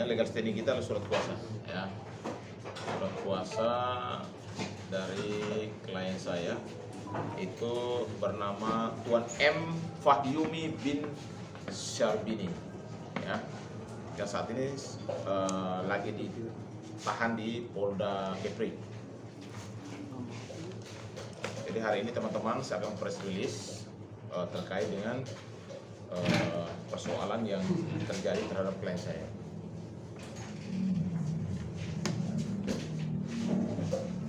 yang legal standing kita adalah surat kuasa, ya. Surat kuasa dari klien saya itu bernama Tuan M. Fahyumi bin Syarbini, ya. Yang saat ini lagi ditahan di Polda Kepri. Jadi hari ini teman-teman saya akan press release terkait dengan persoalan yang terjadi terhadap klien saya.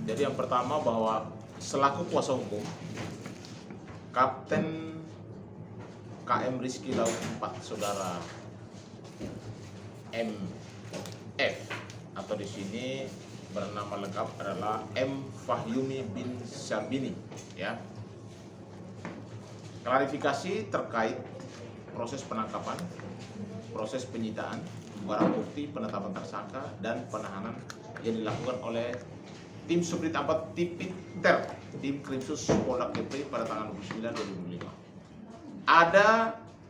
Jadi yang pertama bahwa selaku kuasa hukum Kapten KM Rizky Laut 4 Saudara MF atau di sini bernama lengkap adalah M. Fahyumi bin Syarbini, ya. Klarifikasi terkait proses penangkapan, proses penyitaan, barang bukti, penetapan tersangka, dan penahanan yang dilakukan oleh tim Subdit 4 Tipiter, tim Krimsus Polda Kepri pada tanggal 29 2005.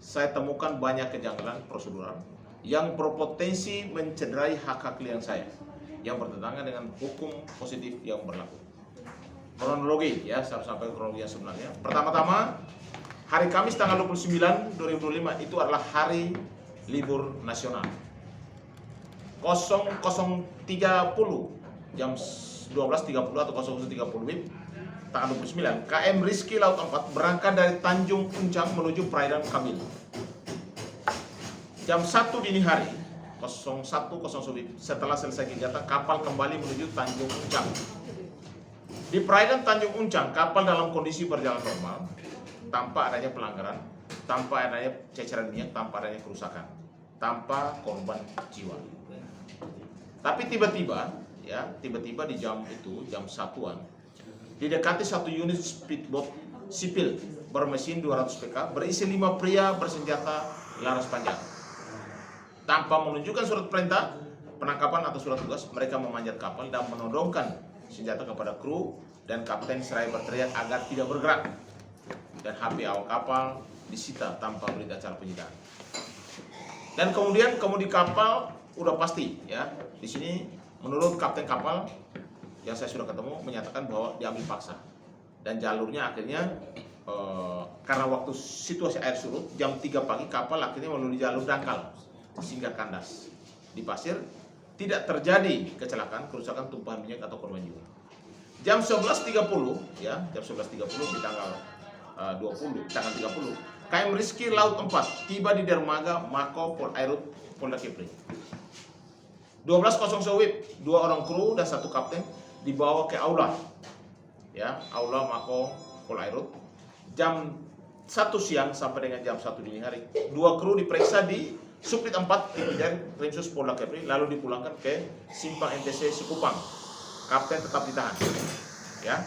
Saya temukan banyak kejanggalan prosedural yang berpotensi mencederai hak-hak klien saya yang bertentangan dengan hukum positif yang berlaku. Kronologi, ya, saya sampai kronologi yang sebenarnya. Pertama-tama, hari Kamis tanggal 29 2005 itu adalah hari libur nasional. 00.30 jam 12.30 atau 00.30 WIB tanggal 29, KM Rizky Laut 4 berangkat dari Tanjung Uncang menuju perairan Kabil. Jam 1 dini hari 01.00 WIB setelah selesai kegiatan, kapal kembali menuju Tanjung Uncang. Di perairan Tanjung Uncang, kapal dalam kondisi berjalan normal, tanpa adanya pelanggaran, tanpa adanya ceceran minyak, tanpa adanya kerusakan, tanpa korban jiwa. Tapi tiba-tiba di jam itu, jam 1-an, didekati satu unit speedboat sipil bermesin 200 PK berisi 5 pria bersenjata laras panjang. Tanpa menunjukkan surat perintah penangkapan atau surat tugas, mereka memanjat kapal dan menodongkan senjata kepada kru dan kapten seraya berteriak agar tidak bergerak. Dan HP awak kapal disita tanpa berita acara penyitaan. Dan kemudian kemudi kapal udah pasti, ya. Di sini menurut kapten kapal yang saya sudah ketemu menyatakan bahwa diambil paksa. Dan jalurnya akhirnya karena waktu situasi air surut jam 3 pagi kapal akhirnya melalui jalur dangkal sehingga kandas di pasir, tidak terjadi kecelakaan, kerusakan, tumpahan minyak atau korban jiwa. Jam 11.30, ya, jam 11.30 di tanggal 30 KM Rizky Laut 4 tiba di dermaga Mako Polairut Polda Kepri. 12.00 WIB, 2 orang kru dan 1 kapten dibawa ke aula, ya, aula Mako Polairut. Jam 1 siang sampai dengan jam 1 dini hari, 2 kru diperiksa di Subdit 4 Tipiter Krimsus Polda Kepri lalu dipulangkan ke Simpang NTC Sekupang. Kapten tetap ditahan, ya.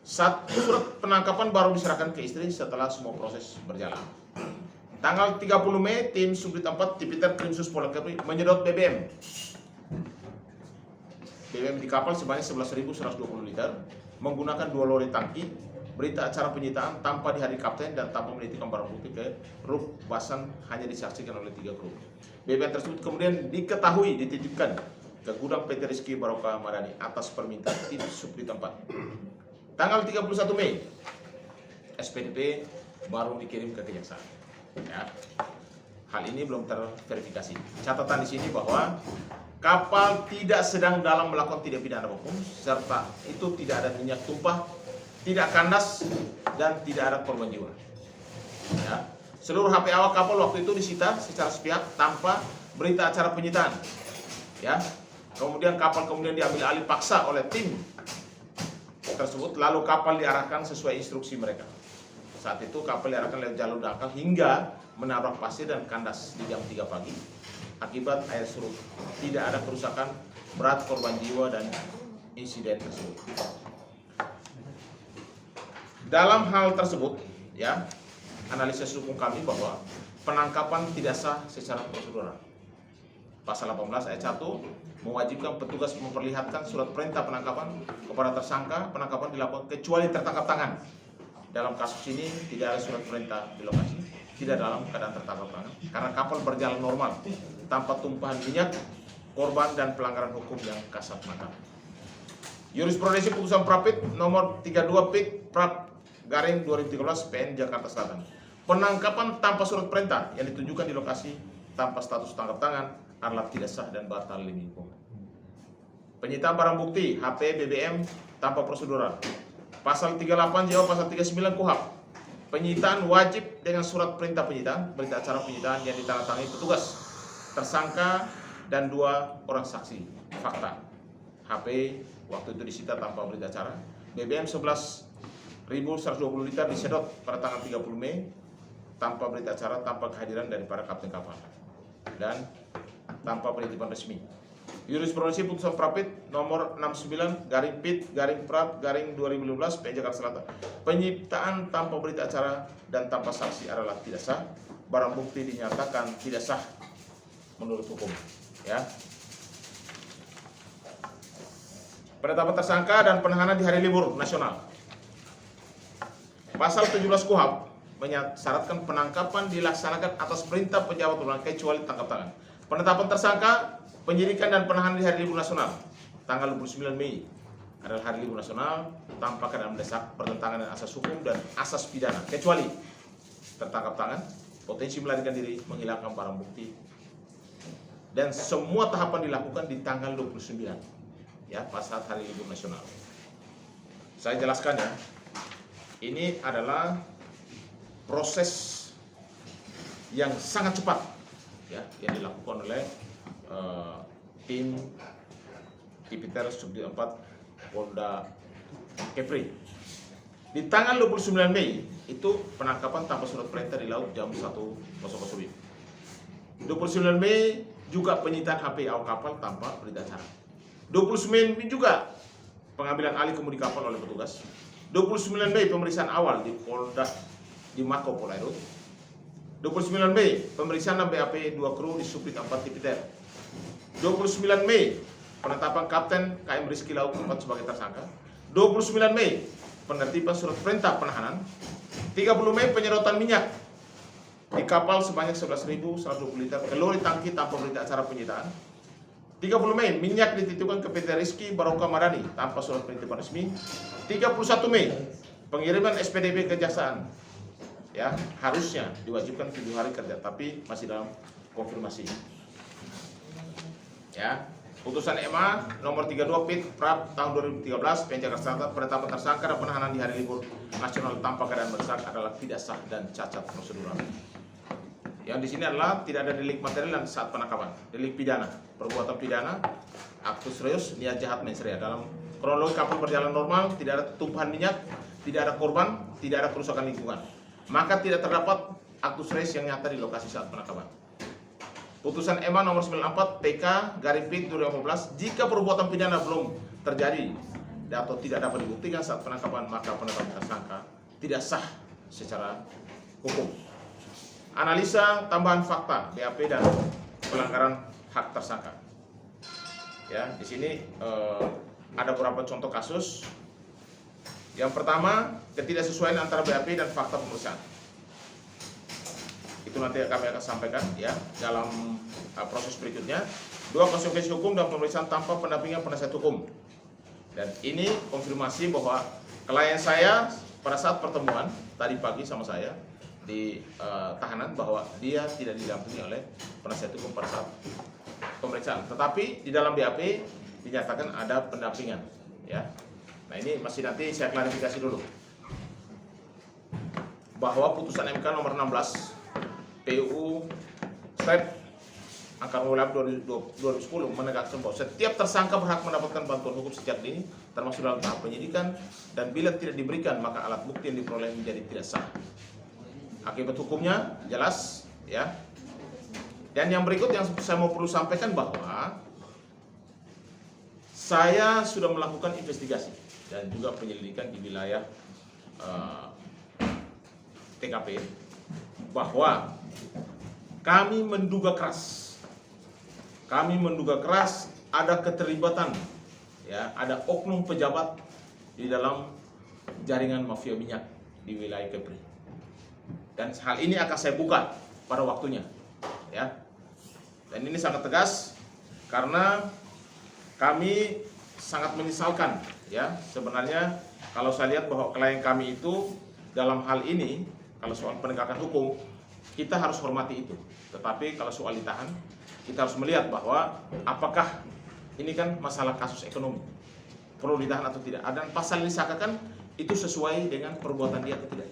Surat penangkapan baru diserahkan ke istri setelah semua proses berjalan. Tanggal 30 Mei, tim Subdit 4 Tipiter Krimsus Polda Kepri menyedot BBM di kapal sebanyak 11.120 liter menggunakan 2 lori tangki. Berita acara penyitaan tanpa dihadiri kapten dan tanpa menitikan barang bukti ke Ruk Basan hanya disaksikan oleh 3 kru. BBM tersebut kemudian diketahui dititipkan ke gudang PT Rizky Barokah Madani atas permintaan tim Subdit 4. Tanggal 31 Mei, SPDP baru dikirim ke kejaksaan. Ya. Hal ini belum terverifikasi. Catatan di sini bahwa kapal tidak sedang dalam melakukan tindak pidana hukum, serta itu tidak ada minyak tumpah, tidak kandas, dan tidak ada korban jiwa. Ya. Seluruh HP awak kapal waktu itu disita secara sepihak tanpa berita acara penyitaan. Ya. Kemudian kapal diambil alih paksa oleh tim tersebut, lalu kapal diarahkan sesuai instruksi mereka. Saat itu kapal diarahkan lewat jalur dangkal hingga menabrak pasir dan kandas di jam 3 pagi. Akibat air surut, tidak ada kerusakan berat, korban jiwa, dan insiden tersebut. Dalam hal tersebut, ya, analisis hukum kami bahwa penangkapan tidak sah secara prosedural. Pasal 18 ayat 1 mewajibkan petugas memperlihatkan surat perintah penangkapan kepada tersangka. Penangkapan dilakukan kecuali tertangkap tangan. Dalam kasus ini tidak ada surat perintah di lokasi, tidak dalam keadaan tertangkap tangan karena kapal berjalan normal. tanpa tumpahan minyak, korban dan pelanggaran hukum yang kasat mata. Jurisprudensi putusan Prapit nomor 32 Pik Prap garing 2013 PN Jakarta Selatan. Penangkapan tanpa surat perintah yang ditunjukkan di lokasi tanpa status tangkap tangan adalah tidak sah dan batal demi hukum. Penyitaan barang bukti HP BBM tanpa prosedural. Pasal 38 JO pasal 39 KUHP. Penyitaan wajib dengan surat perintah penyitaan, berita acara penyitaan yang ditandatangani petugas, tersangka dan 2 orang saksi. Fakta. HP waktu itu disita tanpa berita acara. BBM 11.120 liter disedot pada tanggal 30 Mei tanpa berita acara, tanpa kehadiran daripada kapten kapal dan tanpa penitipan resmi. Jurisprudensi putusan Prapit nomor 69 garing Pit garing Prat garing 2015 PN Jakarta Selatan. Penyitaan tanpa berita acara dan tanpa saksi adalah tidak sah. Barang bukti dinyatakan tidak sah menurut hukum. Ya. Penetapan tersangka dan penahanan di hari libur nasional. Pasal 17 KUHP mensyaratkan penangkapan dilaksanakan atas perintah pejabat berwenang kecuali tangkap tangan. Penetapan tersangka, penyidikan dan penahanan di hari libur nasional tanggal 29 Mei adalah hari libur nasional tanpa keadaan mendesak, bertentangan dengan asas hukum dan asas pidana kecuali tertangkap tangan, potensi melarikan diri, menghilangkan barang bukti, dan semua tahapan dilakukan di tanggal 29 ya, pas saat hari libur nasional. Saya jelaskan ya, ini adalah proses yang sangat cepat ya, yang dilakukan oleh tim Tipiter Subdit 4 Polda Kepri. Di tanggal 29 Mei itu penangkapan tanpa surat perintah di laut jam 1.00 WIB. 29 Mei juga penyitaan HP awak kapal tanpa berita acara. 29 Mei juga pengambilan alih kemudi kapal oleh petugas. 29 Mei pemeriksaan awal di Polda di Mako Polairut. 29 Mei pemeriksaan BAP 2 kru di Subdit 4 Tipiter. 29 Mei penetapan Kapten KM Rizky Laut 4 sebagai tersangka. 29 Mei penertiban surat perintah penahanan. 30 Mei penyedotan minyak di kapal sebanyak 11.120 liter ke lori tangki tanpa berita acara penyitaan. 30 Mei minyak dititipkan ke PT Rizky Barokah Madani tanpa surat perintah resmi. 31 Mei pengiriman SPDP kejaksaan ya, harusnya diwajibkan 7 hari kerja tapi masih dalam konfirmasi. Ya, putusan MA nomor 32 Pit Prap tahun 2013 PN Jakarta Selatan, penetapan tersangka dan penahanan di hari libur nasional tanpa keadaan mendesak adalah tidak sah dan cacat prosedural. Yang di sini adalah tidak ada delik material dan saat penangkapan, delik pidana, perbuatan pidana, aktus reus, niat jahat mens rea. Dalam kronologi kapal berjalan normal, tidak ada tumpahan minyak, tidak ada korban, tidak ada kerusakan lingkungan, maka tidak terdapat aktus reus yang nyata di lokasi saat penangkapan. Putusan MA nomor 94 PK garing Pit 2015, jika perbuatan pidana belum terjadi atau tidak dapat dibuktikan saat penangkapan, maka penetapan tersangka tidak sah secara hukum. Analisa tambahan fakta BAP dan pelanggaran hak tersangka. Ya, di sini ada beberapa contoh kasus. Yang pertama, ketidaksesuaian antara BAP dan fakta pemeriksaan. Itu nanti kami akan sampaikan ya dalam proses berikutnya. 2, konsekuensi hukum dan pemeriksaan tanpa pendampingan penasihat hukum. Dan ini konfirmasi bahwa klien saya pada saat pertemuan tadi pagi sama saya di tahanan bahwa dia tidak didampingi oleh penasihat hukum pada saat pemeriksaan. Tetapi di dalam BAP dinyatakan ada pendampingan ya. Nah, ini masih nanti saya klarifikasi dulu. Bahwa putusan MK nomor 16 PUU Strep Angka 2010 menegaskan bahwa setiap tersangka berhak mendapatkan bantuan hukum sejak dini, termasuk dalam tahap penyidikan, dan bila tidak diberikan maka alat bukti yang diperoleh menjadi tidak sah. Akibat hukumnya jelas ya. Dan yang berikut yang saya mau perlu sampaikan bahwa saya sudah melakukan investigasi dan juga penyelidikan di wilayah TKP bahwa kami menduga keras ada keterlibatan ya, ada oknum pejabat di dalam jaringan mafia minyak di wilayah Kepri. Dan hal ini akan saya buka pada waktunya ya. Dan ini sangat tegas karena kami sangat menyesalkan ya. Sebenarnya kalau saya lihat bahwa klien kami itu dalam hal ini, kalau soal penegakan hukum, kita harus hormati itu. Tetapi kalau soal ditahan, kita harus melihat bahwa apakah ini kan masalah kasus ekonomi, perlu ditahan atau tidak. Dan pasal yang disangkakan itu sesuai dengan perbuatan dia atau tidak.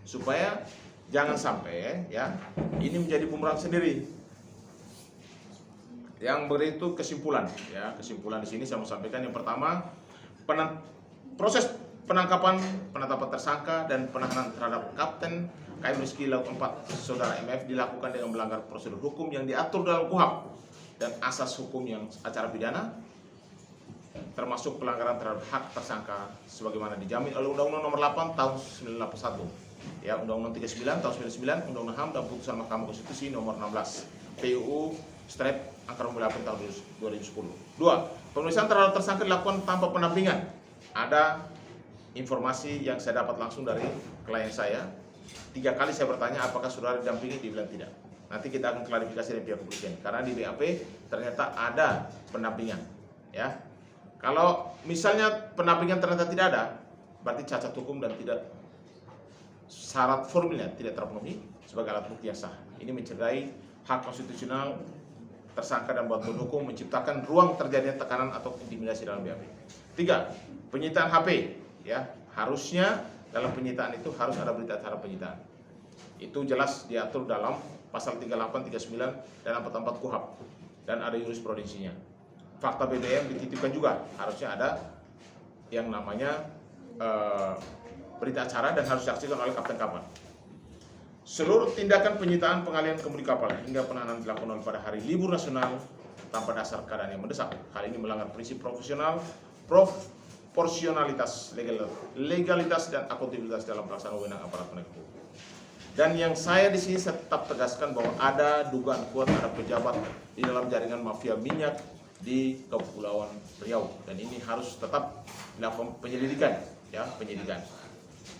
Supaya jangan sampai ya ini menjadi bumerang sendiri. Yang berikut kesimpulan ya. Kesimpulan di sini saya mau sampaikan yang pertama, proses penangkapan, penetapan tersangka dan penahanan terhadap Kapten KM Rizky Laut 4 Saudara MF dilakukan dengan melanggar prosedur hukum yang diatur dalam KUHP dan asas hukum yang acara pidana, termasuk pelanggaran terhadap hak tersangka sebagaimana dijamin oleh Undang-Undang Nomor 8 Tahun 1981, ya, Undang-Undang 39 Tahun 99, Undang-Undang HAM dan Putusan Mahkamah Konstitusi Nomor 16, PUU Angka Nomor 8 Tahun 2010. 2. Pemeriksaan terhadap tersangka dilakukan tanpa pendampingan. Ada informasi yang saya dapat langsung dari klien saya. 3 kali saya bertanya apakah saudara didampingi, dibilang tidak. Nanti kita akan klarifikasi dari pihak kepolisian karena di BAP ternyata ada pendampingan, ya. Kalau misalnya pendampingan ternyata tidak ada, berarti cacat hukum dan tidak syarat formilnya tidak terpenuhi sebagai alat bukti yang sah. Ini mencederai hak konstitusional tersangka dan bantuan hukum, menciptakan ruang terjadinya tekanan atau intimidasi dalam BAP. 3. Penyitaan HP, ya. Harusnya dalam penyitaan itu harus ada berita acara penyitaan. Itu jelas diatur dalam pasal 38, 39 dan 44 KUHP dan ada jurisprudensinya. Fakta BBM dititipkan juga, harusnya ada yang namanya berita acara dan harus disaksikan oleh kapten kapal. Seluruh tindakan penyitaan, pengalihan kemudi kapal hingga penahanan dilakukan pada hari libur nasional tanpa dasar keadaan yang mendesak. Hal ini melanggar prinsip profesional, proporsionalitas, legalitas dan akuntabilitas dalam pelaksanaan wewenang aparat penegak hukum. Dan yang saya di sini tetap tegaskan bahwa ada dugaan kuat ada pejabat di dalam jaringan mafia minyak di Kepulauan Riau, dan ini harus tetap dilakukan penyelidikan, ya, penyelidikan.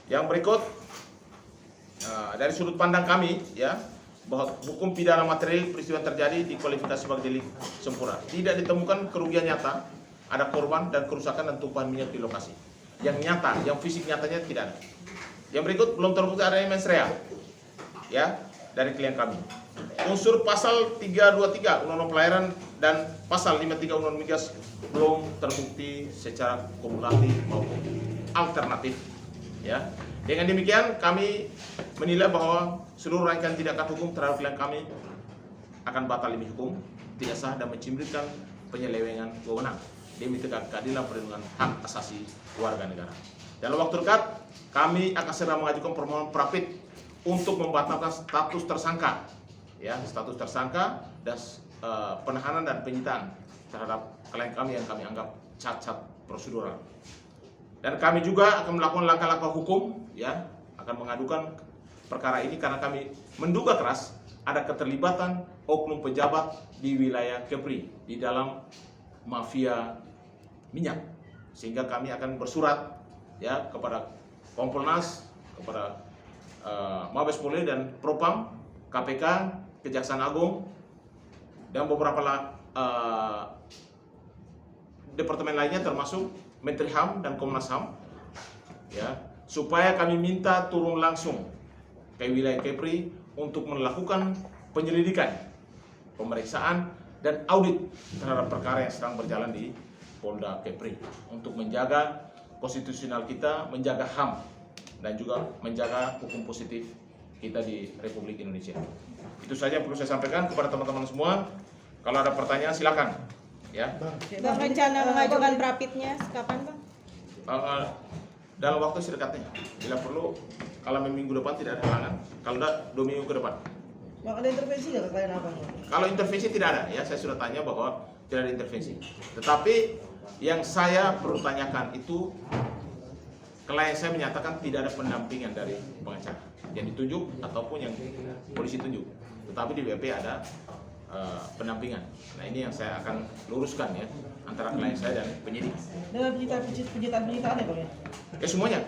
Yang berikut dari sudut pandang kami, ya, bahwa hukum pidana material peristiwa terjadi dikualifikasi sebagai delik sempurna. Tidak ditemukan kerugian nyata, ada korban dan kerusakan dan tumpahan minyak di lokasi. Yang nyata, yang fisik nyatanya tidak ada. Yang berikut belum terbukti adanya mens rea, ya, dari klien kami. Unsur pasal 323 Undang-Undang Pelayaran dan pasal 53 Undang-Undang Migas belum terbukti secara kumulatif maupun alternatif, ya. Dengan demikian kami menilai bahwa seluruh rangkaian tindakan hukum terhadap klien kami akan batal demi hukum, tidak sah dan mencimbrikkan penyelewengan wewenang demi tegak keadilan perlindungan hak asasi warga negara. Dalam waktu dekat kami akan segera mengajukan permohonan pra-pit untuk membatalkan status tersangka, ya, status tersangka dan penahanan dan penyitaan terhadap klien kami yang kami anggap cacat prosedural. Dan kami juga akan melakukan langkah-langkah hukum, ya, akan mengadukan perkara ini karena kami menduga keras ada keterlibatan oknum pejabat di wilayah Kepri di dalam mafia minyak, sehingga kami akan bersurat, ya, kepada Kompolnas, kepada Mabes Polri dan Propam, KPK, Kejaksaan Agung dan beberapa departemen lainnya termasuk Menteri HAM dan Komnas HAM, ya, supaya kami minta turun langsung ke wilayah Kepri untuk melakukan penyelidikan, pemeriksaan dan audit terhadap perkara yang sedang berjalan di Polda Kepri untuk menjaga konstitusional kita, menjaga HAM dan juga menjaga hukum positif kita di Republik Indonesia. Itu saja yang perlu saya sampaikan kepada teman-teman semua. Kalau ada pertanyaan silakan, ya. Bang, rencana mengajukan pra-pitnya kapan, Bang? Dalam waktu sedekatnya. Bila perlu, kalau minggu depan tidak ada halangan, kalau tidak 2 minggu ke depan. Bang, ada intervensi nggak ke klien apa? Kalau intervensi tidak ada, ya, saya sudah tanya bahwa tidak ada intervensi. Tetapi yang saya perlu tanyakan itu, klien saya menyatakan tidak ada pendampingan dari pengacara yang ditunjuk ataupun yang polisi tunjuk. Tetapi di BP ada pendampingan. Nah, ini yang saya akan luruskan, ya, antara klien saya dan penyidik. Dengan penyitaan ya, Bang, ya? Semuanya.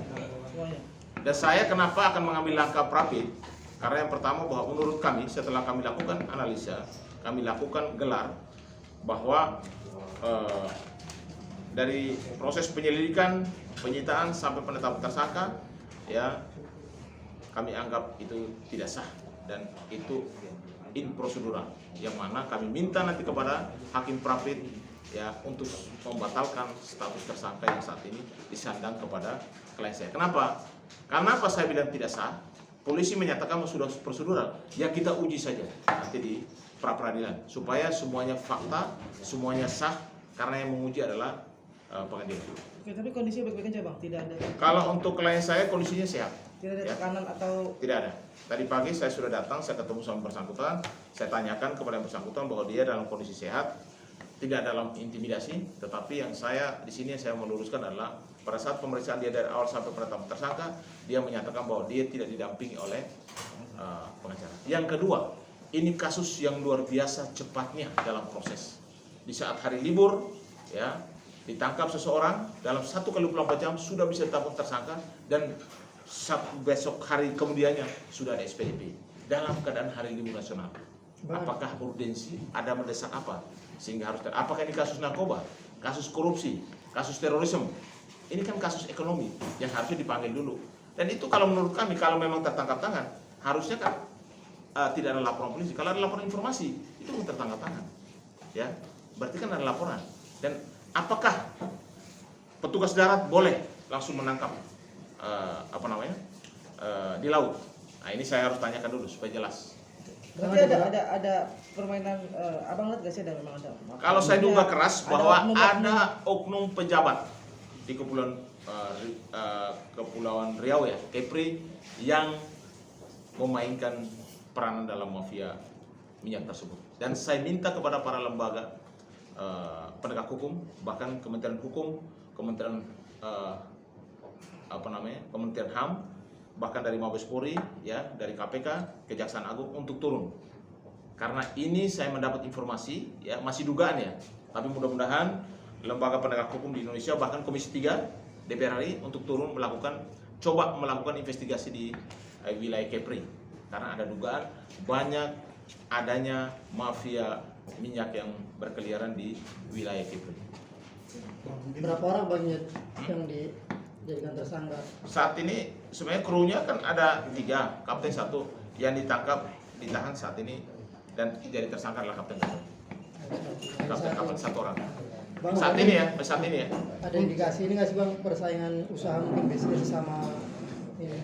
Semuanya. Dan saya kenapa akan mengambil langkah pra-pit? Karena yang pertama bahwa menurut kami setelah kami lakukan analisa kami lakukan gelar bahwa dari proses penyelidikan, penyitaan sampai penetapan tersangka, ya kami anggap itu tidak sah dan itu improsedural, yang mana kami minta nanti kepada Hakim Prapit ya untuk membatalkan status tersangka yang saat ini disandang kepada klien saya. Kenapa? Kenapa saya bilang tidak sah? Polisi menyatakan sudah prosedural, ya kita uji saja nanti di pra peradilan supaya semuanya fakta, semuanya sah, karena yang menguji adalah pengadilan. Oke, tapi kondisinya baik-baik aja bang, tidak ada. Kalau untuk klien saya kondisinya sehat. Tidak ada Ya. tekanan atau Tidak ada. Tadi pagi saya sudah datang, saya ketemu sama bersangkutan, saya tanyakan kepada yang bersangkutan bahwa dia dalam kondisi sehat, tidak dalam intimidasi. Tetapi yang saya di sini yang saya meluruskan adalah pada saat pemeriksaan dia dari awal sampai penetapan tersangka, dia menyatakan bahwa dia tidak didampingi oleh pengacara. Yang kedua, ini kasus yang luar biasa cepatnya dalam proses. Di saat hari libur, ya ditangkap seseorang dalam 1x24 jam sudah bisa ditetapkan tersangka dan besok hari kemudiannya sudah ada SPDP dalam keadaan hari libur nasional. Apakah urgensi, ada mendesak apa sehingga harus apakah ini kasus narkoba, kasus korupsi, kasus terorisme? Ini kan kasus ekonomi yang harusnya dipanggil dulu. Dan itu kalau menurut kami, kalau memang tertangkap tangan, harusnya kan tidak ada laporan polisi. Kalau ada laporan informasi, itu pun tertangkap tangan. Ya, berarti kan ada laporan. Dan apakah petugas darat boleh langsung menangkap di laut? Nah, ini saya harus tanyakan dulu supaya jelas. berarti ada permainan abang lihat gak sih ada memang ada. Kalau saya duga keras Ada bahwa oknum-oknum. ada oknum pejabat di Kepulauan Riau ya, Kepri, yang memainkan peranan dalam mafia minyak tersebut. Dan saya minta kepada para lembaga penegak hukum, bahkan Kementerian Hukum, Kementerian Kementerian HAM, bahkan dari Mabes Polri, ya, dari KPK, Kejaksaan Agung untuk turun. Karena ini saya mendapat informasi, ya masih dugaan ya, tapi mudah-mudahan lembaga penegak hukum di Indonesia, bahkan Komisi 3 DPR RI untuk turun coba melakukan investigasi di wilayah Kepri, karena ada dugaan banyak adanya mafia minyak yang berkeliaran di wilayah Kepri. Berapa orang banyak yang dijadikan tersangka? Saat ini sebenarnya krunya kan ada 3, kapten 1 yang ditahan saat ini dan jadi tersangka adalah kapten 1. Kapten 1 orang. Bang, Saat ini ya. Ada indikasi ini nggak sih bang persaingan usaha mungkin bisnis sama ini?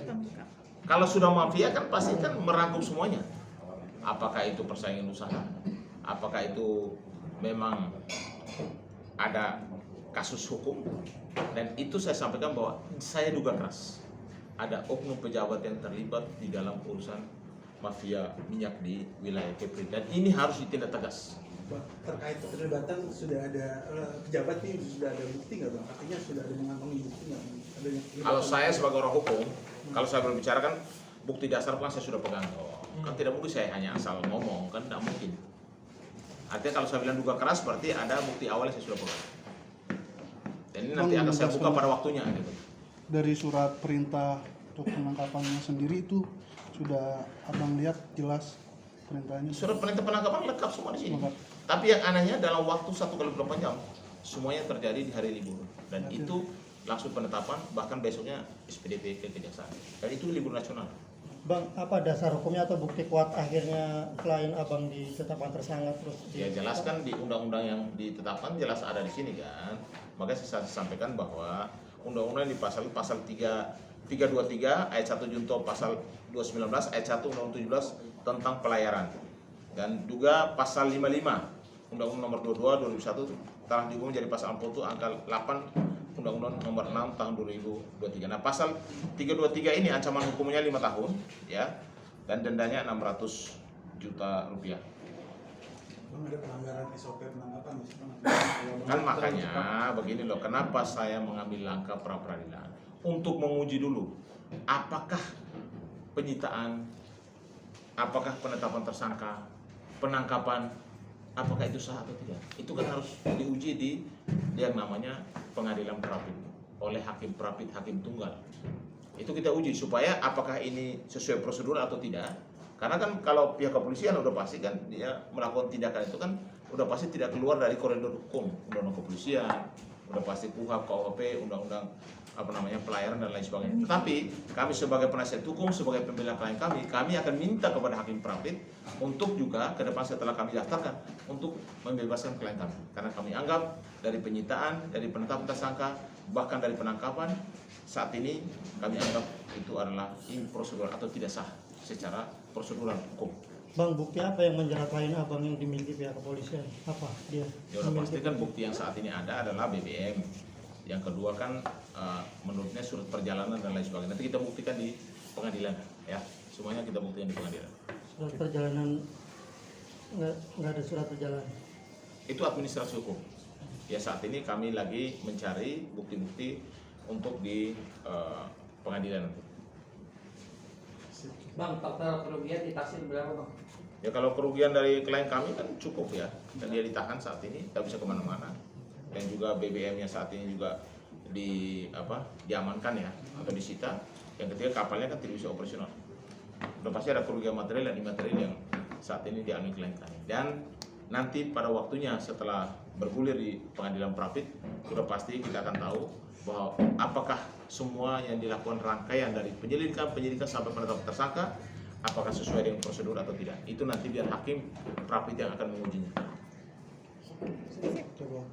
Kalau sudah mafia kan pasti kan merangkum semuanya. Apakah itu persaingan usaha? Apakah itu memang ada kasus hukum? Dan itu saya sampaikan bahwa saya duga keras ada oknum pejabat yang terlibat di dalam urusan mafia minyak di wilayah Kepri, dan ini harus ditindak tegas. Terkait keterlibatan sudah ada pejabat nih, sudah ada bukti nggak bang? Artinya sudah ada mengantongi bukti nggak? Kalau saya sebagai orang hukum, kalau saya berbicara kan bukti dasar kan saya sudah pegang. Kan tidak mungkin saya hanya asal ngomong, kan tidak mungkin. Artinya kalau saya bilang duga keras berarti ada bukti awal yang saya sudah pegang. Dan ini nanti akan saya buka pada waktunya gitu. Dari surat perintah untuk penangkapannya sendiri itu sudah abang lihat jelas perintahnya? Surat perintah penangkapan lengkap semua di sini. Lengkap. Tapi yang anehnya dalam waktu 1x24 jam semuanya terjadi di hari libur, dan itu langsung penetapan, bahkan besoknya SPDP ke Kejaksaan. Dan itu libur nasional. Bang, apa dasar hukumnya atau bukti kuat akhirnya klien abang ditetapkan tersangka terus? Ya jelas kan di undang-undang yang ditetapkan jelas ada di sini kan. Makanya saya sampaikan bahwa undang-undang di pasal 323 ayat 1 junto pasal 219 ayat 1 undang-undang 17 tentang pelayaran. Dan juga pasal 55 Undang-Undang nomor 22 2001 telah diubah menjadi pasal 40 angka 8 Undang-Undang nomor 6 tahun 2023. Nah, pasal 323 ini ancaman hukumnya 5 tahun ya, dan dendanya 600 juta rupiah. Bang, ada pelanggaran SOP penangkapan misalkan? Kan makanya begini loh, kenapa saya mengambil langkah pra peradilan untuk menguji dulu apakah penyitaan, apakah penetapan tersangka, penangkapan, apakah itu sah atau tidak. Itu kan harus diuji di yang namanya pengadilan Prapit oleh hakim Prapit, hakim tunggal. Itu kita uji supaya apakah ini sesuai prosedur atau tidak. Karena kan kalau pihak kepolisian udah pasti kan dia melakukan tindakan itu kan udah pasti tidak keluar dari koridor hukum, undang-undang kepolisian, udah pasti KUHP, KUHP, undang-undang pelayaran dan lain sebagainya. Tetapi kami sebagai penasihat hukum, sebagai pembela klien kami akan minta kepada hakim Prapit untuk juga ke depan setelah kami daftarkan untuk membebaskan klien kami. Karena kami anggap dari penyitaan, dari penetapan tersangka, bahkan dari penangkapan saat ini kami anggap itu adalah improsedur atau tidak sah secara prosedural hukum. Bang, bukti apa yang menjerat klien abang yang dimiliki pihak kepolisian? Apa dia? Ya udah pasti kan bukti yang saat ini ada adalah BBM. Yang kedua kan menurutnya surat perjalanan dan lain sebagainya. Nanti kita buktikan di pengadilan, ya. Semuanya kita buktikan di pengadilan. Surat perjalanan nggak ada surat perjalanan. Itu administrasi hukum. Ya saat ini kami lagi mencari bukti-bukti untuk di pengadilan. Bang, total kerugian ditaksir berapa bang? Ya kalau kerugian dari klien kami kan cukup ya, dan dia ditahan saat ini, tidak bisa kemana-mana. Dan juga BBM-nya saat ini juga diamankan ya atau disita. Yang ketiga kapalnya kan tidak bisa operasional. Udah pasti ada kerugian material dan imaterial yang saat ini dialami klien kami. Dan nanti pada waktunya setelah bergulir di pengadilan Prapit, sudah pasti kita akan tahu bahwa apakah semua yang dilakukan rangkaian dari penyelidikan sampai penetapan tersangka apakah sesuai dengan prosedur atau tidak. Itu nanti biar hakim Prapit yang akan mengujinya. Coba.